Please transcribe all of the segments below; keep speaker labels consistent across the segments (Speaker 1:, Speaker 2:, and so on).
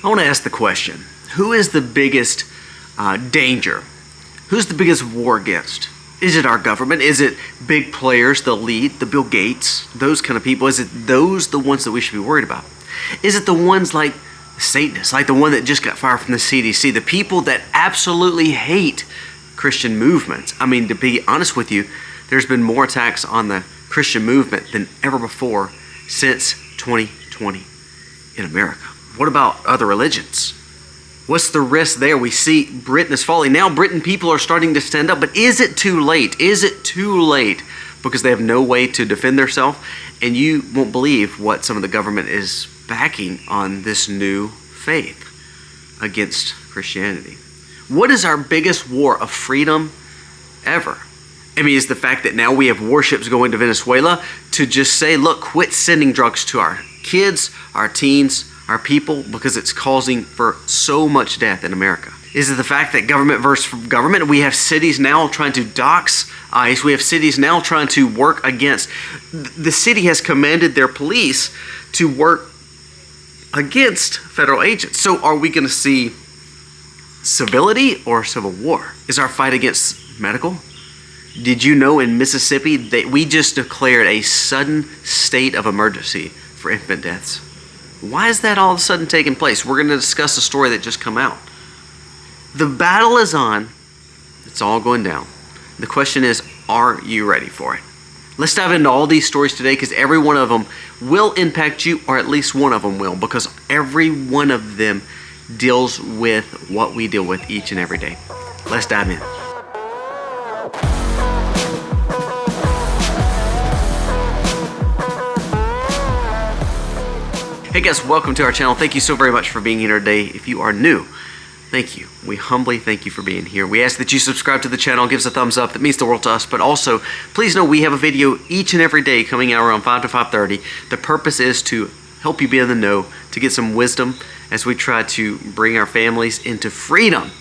Speaker 1: I want to ask the question, who is the biggest danger? Who's the biggest war against? Is it our government? Is it big players, the elite, the Bill Gates, those kind of people? Is it those the ones that we should be worried about? Is it the ones like Satanists, like the one that just got fired from the CDC, the people that absolutely hate Christian movements? I mean, to be honest with you, there's been more attacks on the Christian movement than ever before since 2020 in America. What about other religions? What's the risk there? We see Britain is falling. Now Britain people are starting to stand up, but is it too late? Is it too late? Because they have no way to defend themselves, and you won't believe what some of the government is backing on this new faith against Christianity. What is our biggest war of freedom ever? I mean, is the fact that now we have warships going to Venezuela to just say, look, quit sending drugs to our kids, our teens, our people, because it's causing for so much death in America? Is it the fact that government versus government? We have cities now trying to dox ICE. We have cities now trying to work against. The city has commanded their police to work against federal agents. So are we going to see civility or civil war? Is our fight against medical? Did you know in Mississippi that we just declared a sudden state of emergency for infant deaths? Why is that all of a sudden taking place? We're going to discuss a story that just come out. The battle is on. It's all going down. The question is, are you ready for it? Let's dive into all these stories today, because every one of them will impact you, or at least one of them will, because every one of them deals with what we deal with each and every day. Let's dive in. Hey guys, welcome to our channel. Thank you so very much for being here today. If you are new, thank you. We humbly thank you for being here. We ask that you subscribe to the channel, give us a thumbs up. That means the world to us. But also, please know we have a video each and every day coming out around 5 to 5:30. The purpose is to help you be in the know, to get some wisdom as we try to bring our families into freedom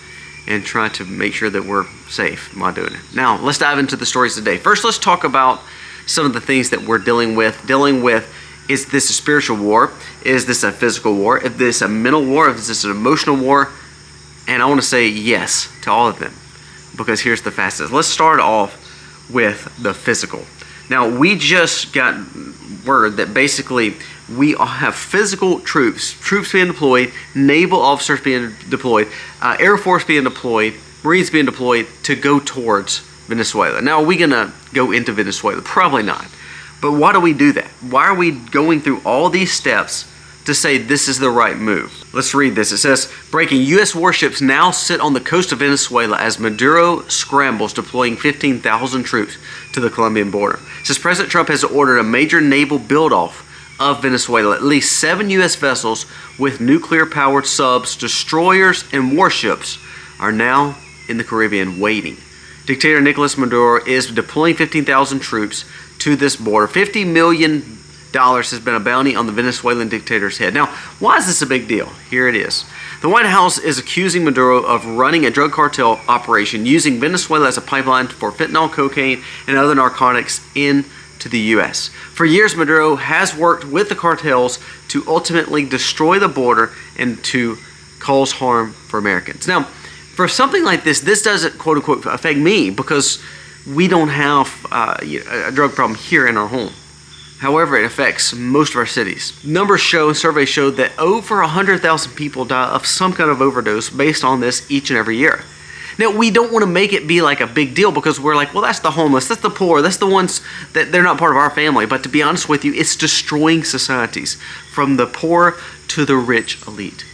Speaker 1: and try to make sure that we're safe while doing it. Now, let's dive into the stories today. First, let's talk about some of the things that we're dealing with. Is this a spiritual war? Is this a physical war? Is this a mental war? Is this an emotional war? And I want to say yes to all of them, because here's the fastest. Let's start off with the physical. Now, we just got word that basically we have physical troops being deployed, naval officers being deployed, Air Force being deployed, Marines being deployed to go towards Venezuela. Now, are we going to go into Venezuela? Probably not. But why do we do that? Why are we going through all these steps to say this is the right move? Let's read this. It says, breaking, U.S. warships now sit on the coast of Venezuela as Maduro scrambles, deploying 15,000 troops to the Colombian border. It says President Trump has ordered a major naval build-off of Venezuela. At least 7 U.S. vessels with nuclear-powered subs, destroyers, and warships are now in the Caribbean waiting. Dictator Nicolas Maduro is deploying 15,000 troops to this border. $50 million has been a bounty on the Venezuelan dictator's head. Now, why is this a big deal? Here it is. The White House is accusing Maduro of running a drug cartel operation using Venezuela as a pipeline for fentanyl, cocaine, and other narcotics into the U.S. For years, Maduro has worked with the cartels to ultimately destroy the border and to cause harm for Americans. Now, for something like this doesn't, quote-unquote, affect me, because we don't have a drug problem here in our home. However, it affects most of our cities. Numbers show, surveys show that over 100,000 people die of some kind of overdose based on this each and every year. Now, we don't want to make it be like a big deal, because we're like, well, that's the homeless, that's the poor, that's the ones that they're not part of our family. But to be honest with you, it's destroying societies from the poor to the rich elite.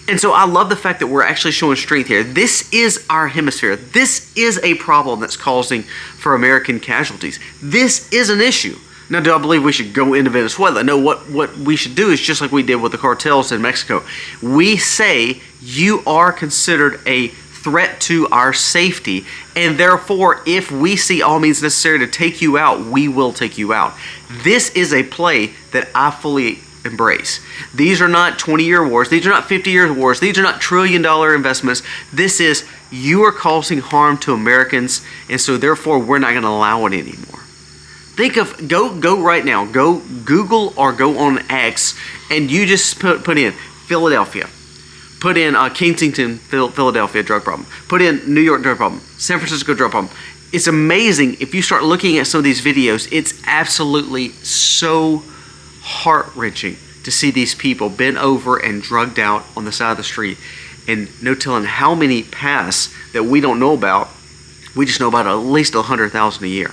Speaker 1: And so I love the fact that we're actually showing strength here. This is our hemisphere. This is a problem that's causing for American casualties. This is an issue. Now, do I believe we should go into Venezuela? No, what we should do is just like we did with the cartels in Mexico. We say you are considered a threat to our safety, and therefore, if we see all means necessary to take you out, we will take you out. This is a play that I fully embrace. These are not 20-year wars. These are not 50-year wars. These are not trillion-dollar investments. This is, you are causing harm to Americans, and so therefore we're not going to allow it anymore. Think of, go right now, go Google or go on X, and you just put in Philadelphia. Put in Kensington, Philadelphia drug problem. Put in New York drug problem. San Francisco drug problem. It's amazing if you start looking at some of these videos. It's absolutely so heart-wrenching to see these people bent over and drugged out on the side of the street, and no telling how many pass that we don't know about. We just know about at least 100,000 a year.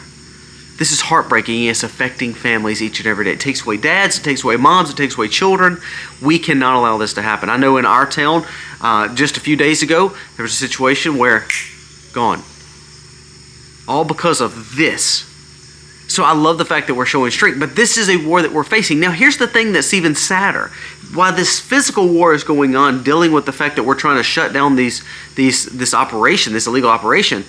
Speaker 1: This is heartbreaking. It's affecting families each and every day. It takes away dads, it takes away moms, it takes away children. We cannot allow this to happen. I know in our town, just a few days ago, there was a situation where, gone. All because of this. So I love the fact that we're showing strength, but this is a war that we're facing. Now here's the thing that's even sadder. While this physical war is going on, dealing with the fact that we're trying to shut down this operation, this illegal operation,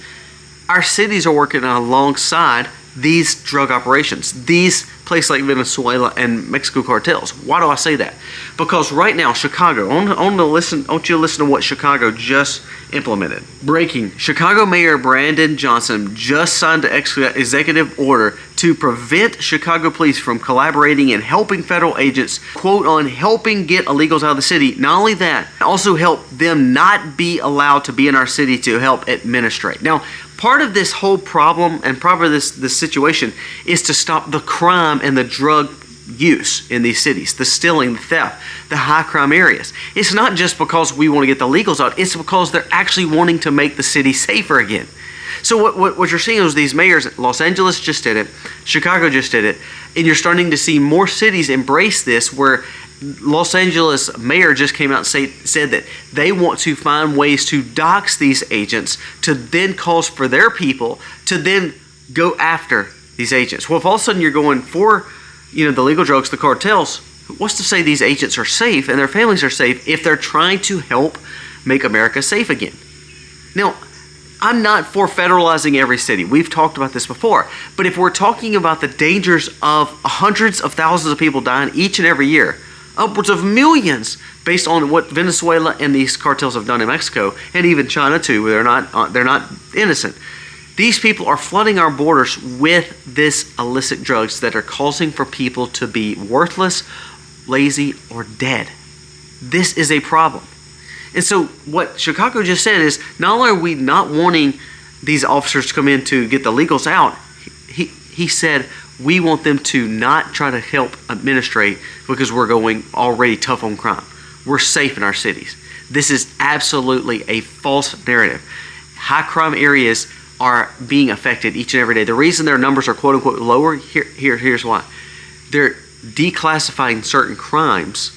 Speaker 1: our cities are working alongside these drug operations, these places like Venezuela and Mexico cartels. Why do I say that? Because right now, Chicago, I want you to listen to what Chicago just implemented. Breaking: Chicago Mayor Brandon Johnson just signed an executive order to prevent Chicago police from collaborating and helping federal agents, quote, on helping get illegals out of the city. Not only that, also help them not be allowed to be in our city to help administrate. Now, part of this whole problem and part of this situation is to stop the crime and the drug use in these cities, the stealing, the theft, the high crime areas. It's not just because we want to get the illegals out, it's because they're actually wanting to make the city safer again. So what you're seeing is these mayors, Los Angeles just did it, Chicago just did it, and you're starting to see more cities embrace this, where Los Angeles mayor just came out and said that they want to find ways to dox these agents to then cause for their people to then go after these agents. Well, if all of a sudden you're going for, the legal drugs, the cartels, what's to say these agents are safe and their families are safe if they're trying to help make America safe again? Now, I'm not for federalizing every city. We've talked about this before. But if we're talking about the dangers of hundreds of thousands of people dying each and every year, upwards of millions, based on what Venezuela and these cartels have done in Mexico, and even China too, where they're not innocent. These people are flooding our borders with this illicit drugs that are causing for people to be worthless, lazy, or dead. This is a problem. And so what Chicago just said is, not only are we not wanting these officers to come in to get the illegals out, he said we want them to not try to help administrate because we're going already tough on crime. We're safe in our cities. This is absolutely a false narrative. High crime areas are being affected each and every day. The reason their numbers are quote unquote lower, here's why. They're declassifying certain crimes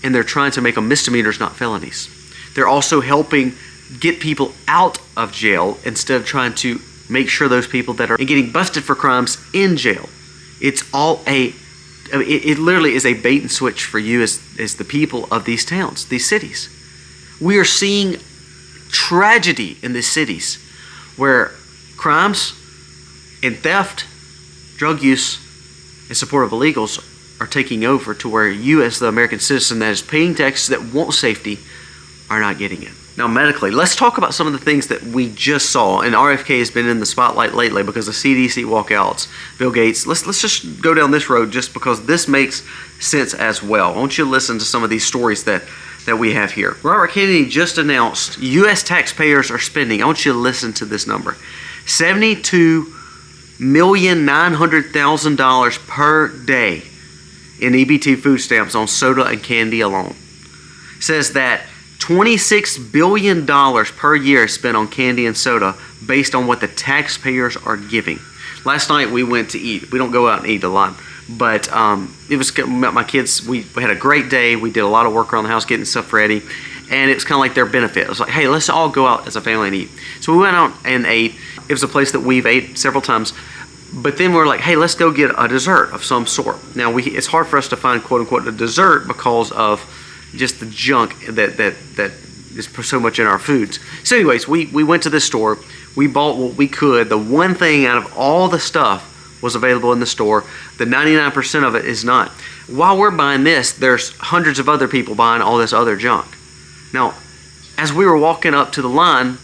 Speaker 1: and they're trying to make them misdemeanors, not felonies. They're also helping get people out of jail instead of trying to make sure those people that are getting busted for crimes in jail. It's all it literally is a bait and switch for you as the people of these towns, these cities. We are seeing tragedy in these cities where crimes and theft, drug use, and support of illegals are taking over to where you as the American citizen that is paying taxes that want safety are not getting it. Now medically, let's talk about some of the things that we just saw, and RFK has been in the spotlight lately because of CDC walkouts, Bill Gates. Let's just go down this road just because this makes sense as well. I want you to listen to some of these stories that we have here. Robert Kennedy just announced U.S. taxpayers are spending, I want you to listen to this number, $72,900,000 per day in EBT food stamps on soda and candy alone. It says that $26 billion per year is spent on candy and soda based on what the taxpayers are giving. Last night we went to eat. We don't go out and eat a lot, but it was my kids. We had a great day. We did a lot of work around the house getting stuff ready, and it was kind of like their benefit. It was like, hey, let's all go out as a family and eat. So we went out and ate. It was a place that we've ate several times. But then we're like, hey, let's go get a dessert of some sort. Now it's hard for us to find quote unquote a dessert because of just the junk that is so much in our foods. So anyways, we went to this store. We bought what we could. The one thing out of all the stuff was available in the store. The 99% of it is not. While we're buying this, there's hundreds of other people buying all this other junk. Now, as we were walking up to the line,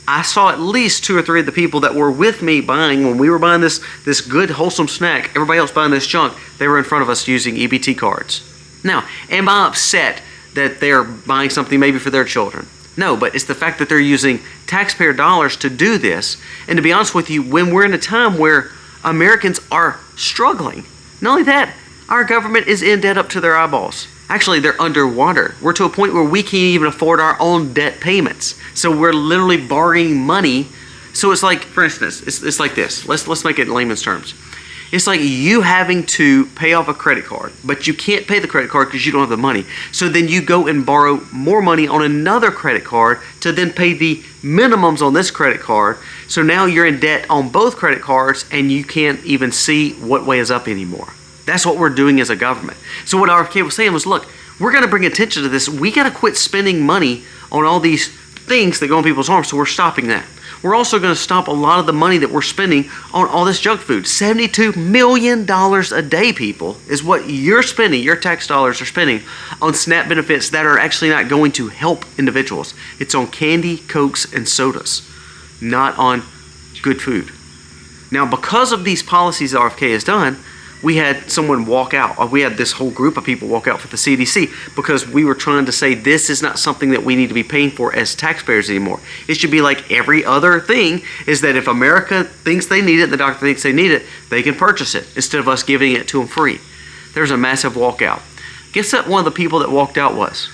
Speaker 1: I saw at least 2 or 3 of the people that were with me buying, when we were buying this good wholesome snack, everybody else buying this junk, they were in front of us using EBT cards. Now, am I upset that they're buying something maybe for their children. No, but it's the fact that they're using taxpayer dollars to do this. And to be honest with you, when we're in a time where Americans are struggling, not only that, our government is in debt up to their eyeballs. Actually, they're underwater. We're to a point where we can't even afford our own debt payments. So we're literally borrowing money. So it's like, for instance, it's like this. Let's make it in layman's terms. It's like you having to pay off a credit card, but you can't pay the credit card because you don't have the money. So then you go and borrow more money on another credit card to then pay the minimums on this credit card. So now you're in debt on both credit cards and you can't even see what way is up anymore. That's what we're doing as a government. So what RFK was saying was, look, we're going to bring attention to this. We got to quit spending money on all these things that go on people's arms, so we're stopping that. We're also going to stop a lot of the money that we're spending on all this junk food. $72 million a day, people, is what you're spending, your tax dollars are spending on SNAP benefits that are actually not going to help individuals. It's on candy, Cokes, and sodas, not on good food. Now, because of these policies that RFK has done, we had someone walk out. We had this whole group of people walk out for the CDC because we were trying to say this is not something that we need to be paying for as taxpayers anymore. It should be like every other thing, is that if America thinks they need it and the doctor thinks they need it, they can purchase it instead of us giving it to them free. There's a massive walkout. Guess what one of the people that walked out was?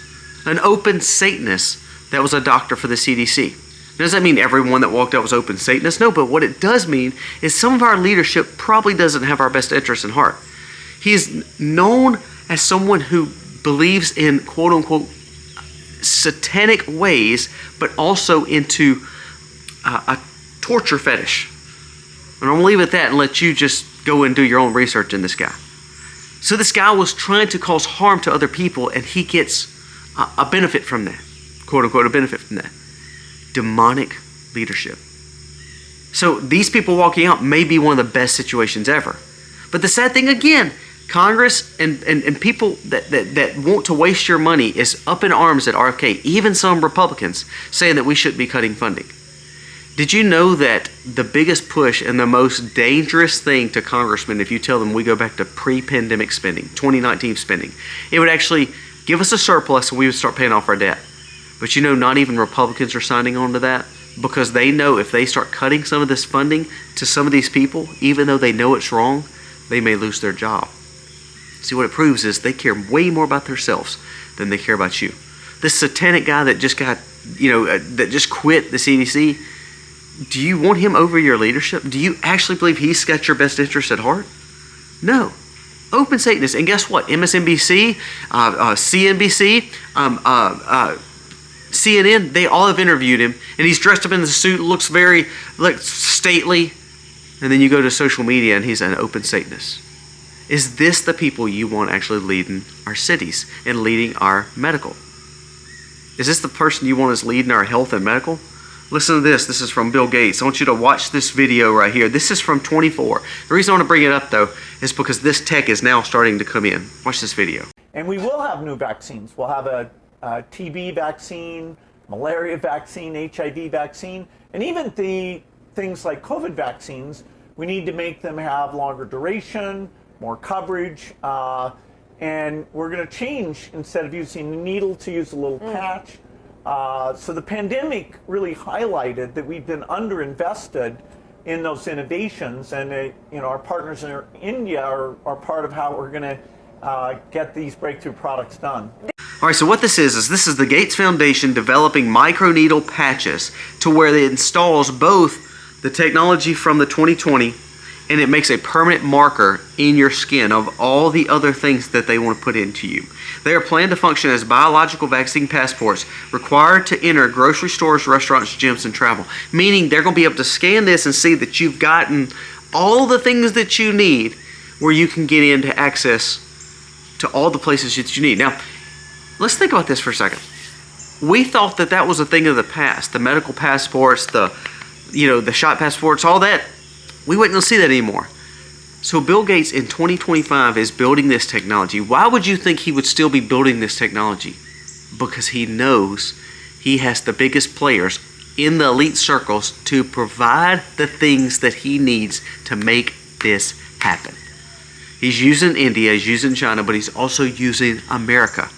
Speaker 1: An open Satanist that was a doctor for the CDC. Does that mean everyone that walked out was open Satanists? No, but what it does mean is some of our leadership probably doesn't have our best interests in heart. He is known as someone who believes in quote-unquote satanic ways, but also into a torture fetish. And I'm going to leave it at that and let you just go and do your own research in this guy. So this guy was trying to cause harm to other people, and he gets a benefit from that, quote-unquote a benefit from that. Demonic leadership. So these people walking out may be one of the best situations ever. But the sad thing again, Congress and people that want to waste your money is up in arms at RFK, even some Republicans saying that we shouldn't be cutting funding. Did you know that the biggest push and the most dangerous thing to congressmen, if you tell them we go back to pre-pandemic spending, 2019 spending, it would actually give us a surplus and we would start paying off our debt. But you know, not even Republicans are signing on to that, because they know if they start cutting some of this funding to some of these people, even though they know it's wrong, they may lose their job. See, what it proves is they care way more about themselves than they care about you. This satanic guy that just got, that just quit the CDC, do you want him over your leadership? Do you actually believe he's got your best interest at heart? No. Open Satanists. And guess what? MSNBC, CNBC, CNN, they all have interviewed him, and he's dressed up in the suit, looks very stately, and then you go to social media and he's an open Satanist. Is this the people you want actually leading our cities and leading our medical? Is this the person you want as leading our health and medical? Listen to this. This is from Bill Gates. I want you to watch this video right here. This is from 24. The reason I want to bring it up, though, is because this tech is now starting to come in. Watch this video.
Speaker 2: And we will have new vaccines. We'll have a TB vaccine, malaria vaccine, HIV vaccine, and even the things like COVID vaccines. We need to make them have longer duration, more coverage, and we're going to change, instead of using the needle, to use a little patch. So the pandemic really highlighted that we've been underinvested in those innovations, and our partners in India are part of how we're going to get these breakthrough products done.
Speaker 1: All right, so what this is this is the Gates Foundation developing microneedle patches to where it installs both the technology from the 2020 and it makes a permanent marker in your skin of all the other things that they want to put into you. They are planned to function as biological vaccine passports required to enter grocery stores, restaurants, gyms, and travel. Meaning they're going to be able to scan this and see that you've gotten all the things that you need where you can get into access to all the places that you need. Now, let's think about this for a second. We thought that that was a thing of the past. The medical passports, the shot passports, all that. We wouldn't see that anymore. So Bill Gates in 2025 is building this technology. Why would you think he would still be building this technology? Because he knows he has the biggest players in the elite circles to provide the things that he needs to make this happen. He's using India, he's using China, but he's also using America.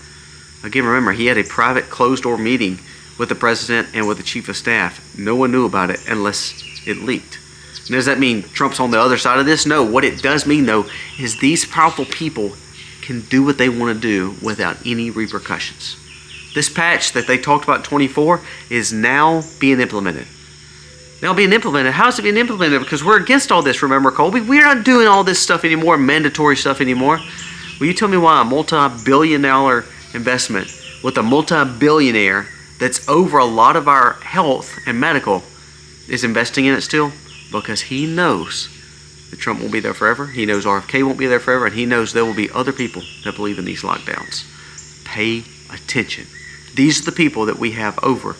Speaker 1: Again, remember, he had a private closed-door meeting with the president and with the chief of staff. No one knew about it unless it leaked. And does that mean Trump's on the other side of this? No. What it does mean, though, is these powerful people can do what they want to do without any repercussions. This patch that they talked about in 24 is now being implemented. Now being implemented. How is it being implemented? Because we're against all this, remember, Colby? We're not doing all this stuff anymore, mandatory stuff anymore. Will you tell me why a multi-billion-dollar investment with a multi-billionaire that's over a lot of our health and medical is investing in it still? Because he knows that Trump won't be there forever. He knows RFK won't be there forever. And he knows there will be other people that believe in these lockdowns. Pay attention. These are the people that we have over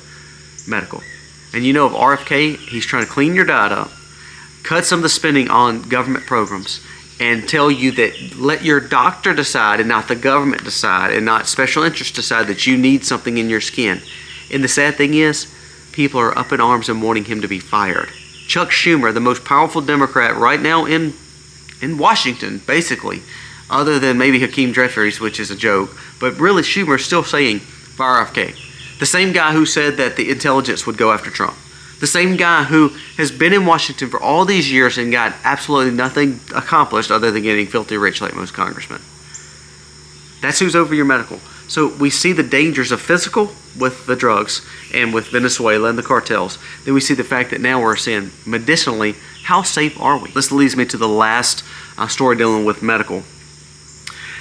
Speaker 1: medical. And you know of RFK, he's trying to clean your diet up, cut some of the spending on government programs, and tell you that let your doctor decide and not the government decide and not special interests decide that you need something in your skin. And the sad thing is, people are up in arms and wanting him to be fired. Chuck Schumer, the most powerful Democrat right now in Washington, basically, other than maybe Hakeem Jeffries, which is a joke, but really Schumer is still saying fire RFK. The same guy who said that the intelligence would go after Trump. The same guy who has been in Washington for all these years and got absolutely nothing accomplished other than getting filthy rich like most congressmen. That's who's over your medical. So we see the dangers of physical with the drugs and with Venezuela and the cartels. Then we see the fact that now we're seeing medicinally, how safe are we? This leads me to the last story dealing with medical.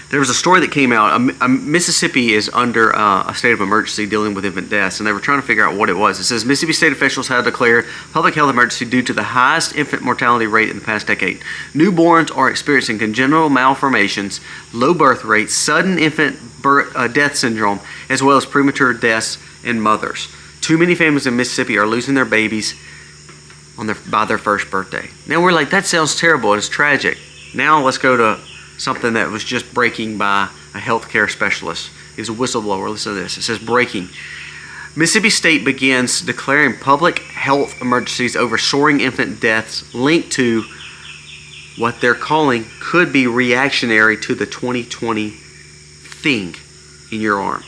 Speaker 1: There was a story that came out. Mississippi is under a state of emergency dealing with infant deaths, and they were trying to figure out what it was. It says Mississippi state officials have declared public health emergency due to the highest infant mortality rate in the past decade. Newborns are experiencing congenital malformations, low birth rates, sudden infant death syndrome, as well as premature deaths in mothers. Too many families in Mississippi are losing their babies by their first birthday. Now we're like, that sounds terrible and it's tragic. Now let's go to something that was just breaking by a healthcare specialist. He was a whistleblower. Listen to this. It says, breaking. Mississippi State begins declaring public health emergencies over soaring infant deaths linked to what they're calling could be reactionary to the 2020 thing in your arm.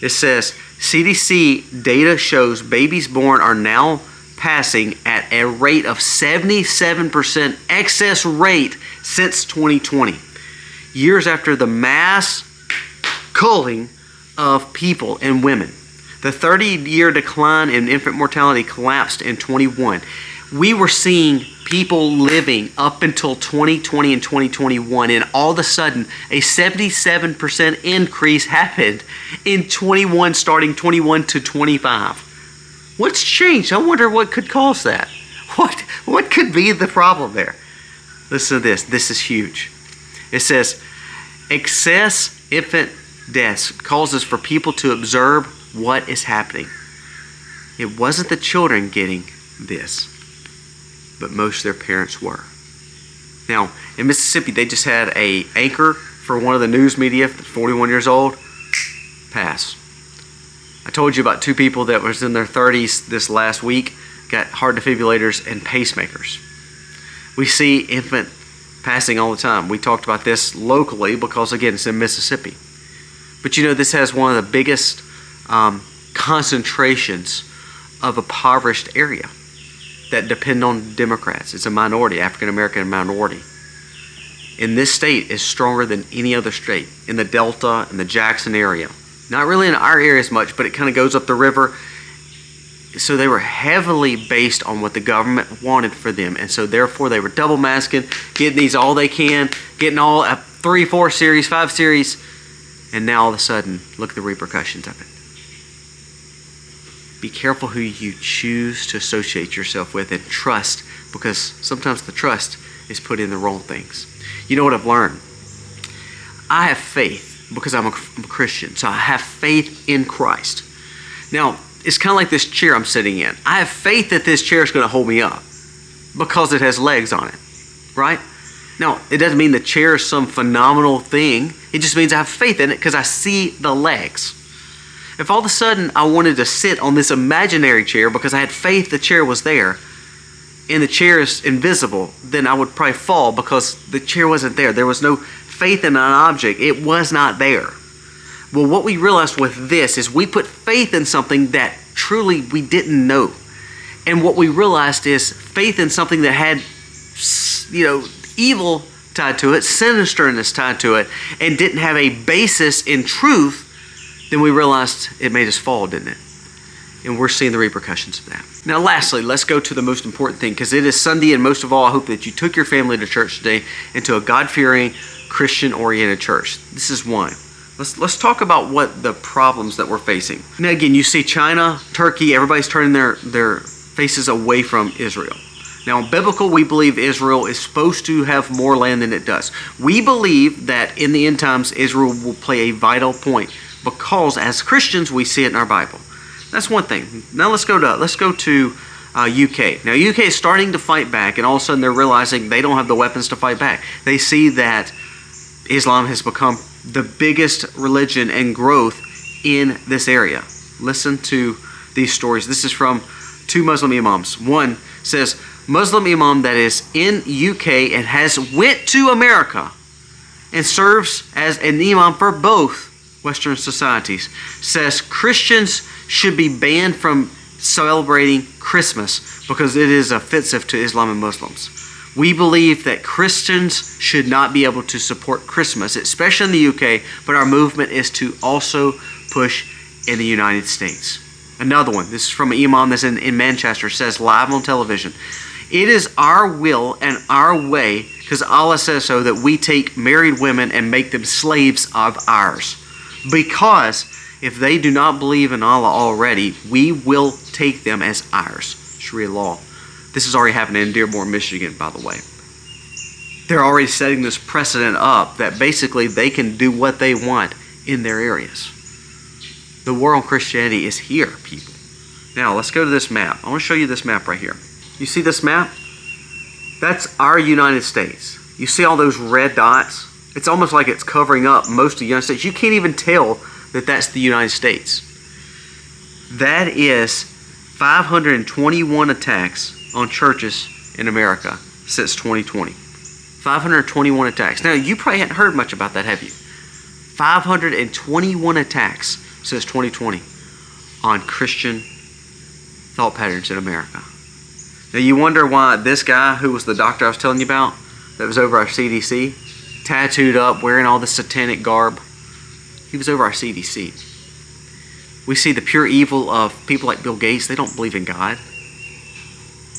Speaker 1: It says, CDC data shows babies born are now passing at a rate of 77% excess rate since 2020, years after the mass culling of people and women. The 30-year decline in infant mortality collapsed in 21. We were seeing people living up until 2020 and 2021, and all of a sudden, a 77% increase happened in 21, starting 21 to 25. What's changed? I wonder what could cause that. What could be the problem there? Listen to this. This is huge. It says, excess infant deaths causes for people to observe what is happening. It wasn't the children getting this, but most of their parents were. Now, in Mississippi, they just had an anchor for one of the news media, 41 years old, pass. I told you about two people that was in their 30s this last week, got heart defibrillators and pacemakers. We see infant passing all the time. We talked about this locally because, again, it's in Mississippi. But you know, this has one of the biggest concentrations of impoverished area that depend on Democrats. It's a minority, African American minority. In this state is stronger than any other state in the Delta and the Jackson area. Not really in our area as much, but it kind of goes up the river. So they were heavily based on what the government wanted for them. And so therefore they were double masking, getting these all they can, getting all 3, 4 series, 5 series. And now all of a sudden, look at the repercussions of it. Be careful who you choose to associate yourself with and trust, because sometimes the trust is put in the wrong things. You know what I've learned? I have faith because I'm a Christian. So I have faith in Christ. Now, it's kind of like this chair I'm sitting in. I have faith that this chair is going to hold me up because it has legs on it, right? Now, it doesn't mean the chair is some phenomenal thing. It just means I have faith in it because I see the legs. If all of a sudden I wanted to sit on this imaginary chair because I had faith the chair was there and the chair is invisible, then I would probably fall because the chair wasn't there. There was no faith in an object. It was not there. Well, what we realized with this is we put faith in something that truly we didn't know. And what we realized is faith in something that had, evil tied to it, sinisterness tied to it, and didn't have a basis in truth, then we realized it made us fall, didn't it? And we're seeing the repercussions of that. Now, lastly, let's go to the most important thing, because it is Sunday, and most of all, I hope that you took your family to church today, into a God-fearing, Christian-oriented church. This is one. Let's talk about what the problems that we're facing. Now, again, you see China, Turkey, everybody's turning their faces away from Israel. Now, in biblical, we believe Israel is supposed to have more land than it does. We believe that in the end times, Israel will play a vital point, because as Christians, we see it in our Bible. That's one thing. Now let's go to UK. Now UK is starting to fight back, and all of a sudden they're realizing they don't have the weapons to fight back. They see that Islam has become the biggest religion and growth in this area. Listen to these stories. This is from two Muslim imams. One says, Muslim imam that is in UK and has went to America and serves as an imam for both Western societies, says Christians should be banned from celebrating Christmas because it is offensive to Islam and Muslims. We believe that Christians should not be able to support Christmas, especially in the UK, but our movement is to also push in the United States. Another one, this is from an imam that's in Manchester, says live on television, it is our will and our way, because Allah says so, that we take married women and make them slaves of ours. Because if they do not believe in Allah already, we will take them as ours. Sharia law. This is already happening in Dearborn, Michigan, by the way. They're already setting this precedent up that basically they can do what they want in their areas. The war on Christianity is here, people. Now, let's go to this map. I want to show you this map right here. You see this map? That's our United States. You see all those red dots? It's almost like it's covering up most of the United States. You can't even tell that that's the United States. That is 521 attacks on churches in America since 2020. 521 attacks. Now, you probably hadn't heard much about that, have you? 521 attacks since 2020 on Christian thought patterns in America. Now, you wonder why this guy, who was the doctor I was telling you about, that was over our CDC, tattooed up, wearing all the satanic garb. He was over our CDC. We see the pure evil of people like Bill Gates. They don't believe in God.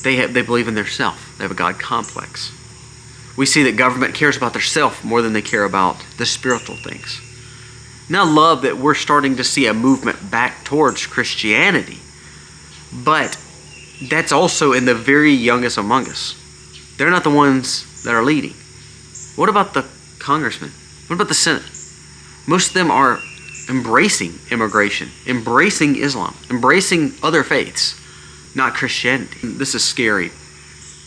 Speaker 1: They believe in themselves. They have a God complex. We see that government cares about themselves more than they care about the spiritual things. Now, I love that we're starting to see a movement back towards Christianity. But that's also in the very youngest among us. They're not the ones that are leading. What about the congressmen? What about the Senate? Most of them are embracing immigration, embracing Islam, embracing other faiths, not Christianity. This is scary.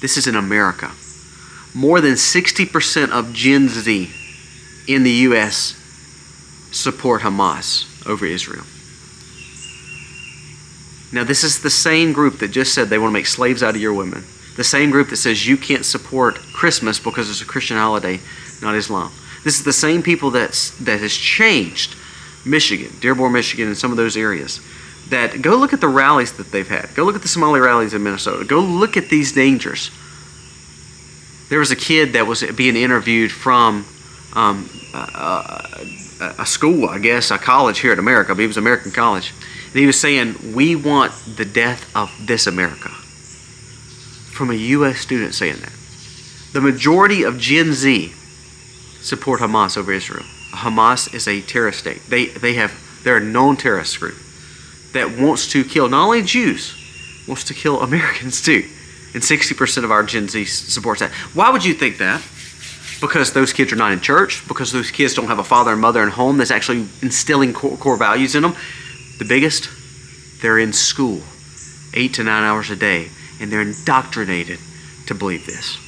Speaker 1: This is in America. More than 60% of Gen Z in the U.S. support Hamas over Israel. Now, this is the same group that just said they want to make slaves out of your women. The same group that says you can't support Christmas because it's a Christian holiday, not Islam. This is the same people that has changed Michigan, Dearborn, Michigan, and some of those areas. That go look at the rallies that they've had. Go look at the Somali rallies in Minnesota. Go look at these dangers. There was a kid that was being interviewed from a school, I guess, a college here in America. But he was American college. And he was saying, we want the death of this America. From a U.S. student saying that. The majority of Gen Z support Hamas over Israel. Hamas is a terrorist state. They're a known terrorist group that wants to kill not only Jews, wants to kill Americans too. And 60% of our Gen Z supports that. Why would you think that? Because those kids are not in church, because those kids don't have a father and mother and home that's actually instilling core values in them. The biggest, they're in school 8 to 9 hours a day, and they're indoctrinated to believe this.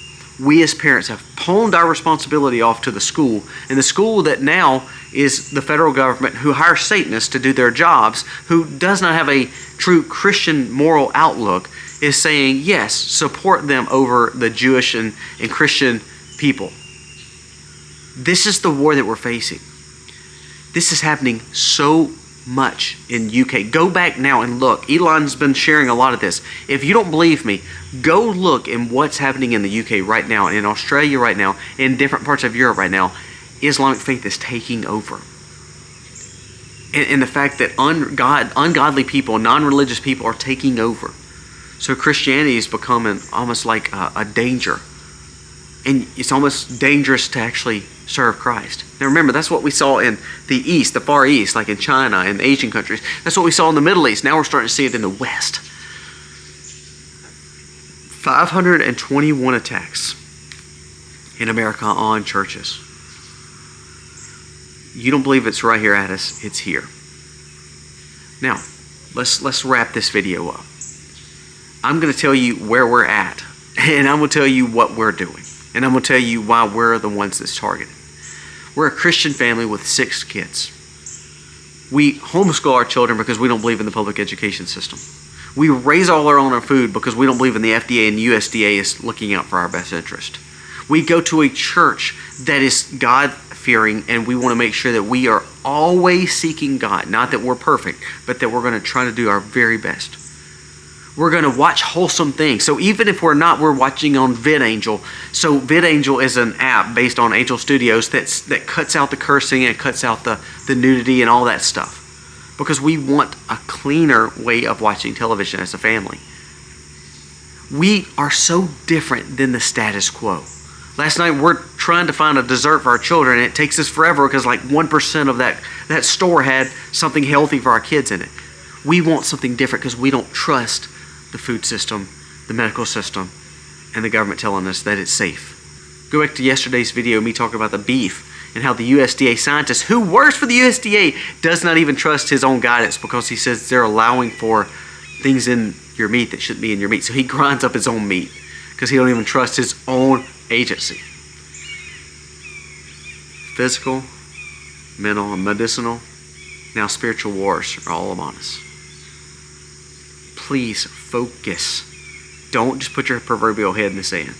Speaker 1: We as parents have pawned our responsibility off to the school, and the school that now is the federal government who hires Satanists to do their jobs, who does not have a true Christian moral outlook, is saying, yes, support them over the Jewish and Christian people. This is the war that we're facing. This is happening so much in UK. Go back now and look. Elon's been sharing a lot of this. If you don't believe me, go look in what's happening in the UK right now, in Australia right now, in different parts of Europe right now. Islamic faith is taking over. And the fact that ungodly people, non-religious people are taking over. So Christianity is becoming almost like a danger. And it's almost dangerous to actually serve Christ. Now remember, that's what we saw in the East, the Far East, like in China and Asian countries. That's what we saw in the Middle East. Now we're starting to see it in the West. 521 attacks in America on churches. You don't believe it's right here at us, it's here. Now, let's wrap this video up. I'm going to tell you where we're at, and I'm going to tell you what we're doing, and I'm going to tell you why we're the ones that's targeted. We're a Christian family with 6 kids. We homeschool our children because we don't believe in the public education system. We raise all our own food because we don't believe in the FDA and USDA is looking out for our best interest. We go to a church that is God-fearing, and we want to make sure that we are always seeking God. Not that we're perfect, but that we're going to try to do our very best. We're going to watch wholesome things. So even if we're not, we're watching on VidAngel. So VidAngel is an app based on Angel Studios that cuts out the cursing and cuts out the nudity and all that stuff. Because we want a cleaner way of watching television as a family. We are so different than the status quo. Last night we're trying to find a dessert for our children, and it takes us forever because like 1% of that store had something healthy for our kids in it. We want something different because we don't trust the food system, the medical system, and the government telling us that it's safe. Go back to yesterday's video, me talking about the beef and how the USDA scientist, who works for the USDA, does not even trust his own guidance because he says they're allowing for things in your meat that shouldn't be in your meat. So he grinds up his own meat because he don't even trust his own agency. Physical, mental, and medicinal, now spiritual wars are all among us. Please focus. Don't just put your proverbial head in the sand.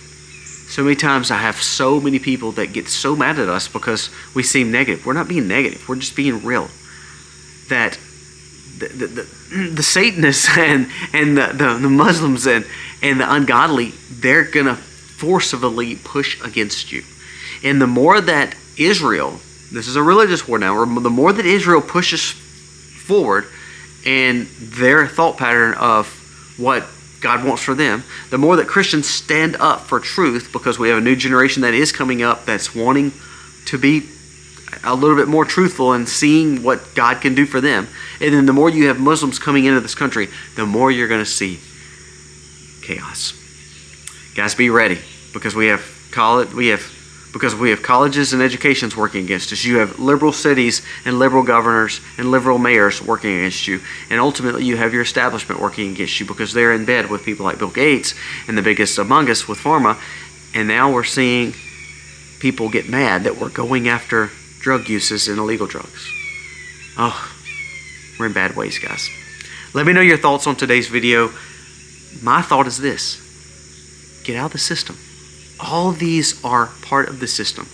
Speaker 1: So many times I have so many people that get so mad at us because we seem negative. We're not being negative. We're just being real. That the Satanists and the Muslims and the ungodly, they're going to forcibly push against you. And the more that Israel, this is a religious war now, the more that Israel pushes forward and their thought pattern of what God wants for them, the more that Christians stand up for truth, because we have a new generation that is coming up that's wanting to be a little bit more truthful and seeing what God can do for them. And then the more you have Muslims coming into this country, the more you're going to see chaos. Guys, be ready, because we have colleges and educations working against us. You have liberal cities and liberal governors and liberal mayors working against you. And ultimately you have your establishment working against you because they're in bed with people like Bill Gates and the biggest among us with pharma. And now we're seeing people get mad that we're going after drug uses and illegal drugs. Oh, we're in bad ways, guys. Let me know your thoughts on today's video. My thought is this: get out of the system. All of these are part of the system,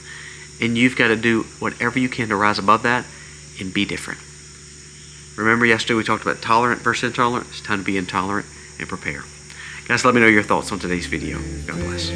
Speaker 1: and you've got to do whatever you can to rise above that and be different. Remember yesterday we talked about tolerant versus intolerant? It's time to be intolerant and prepare. Guys, let me know your thoughts on today's video. God bless.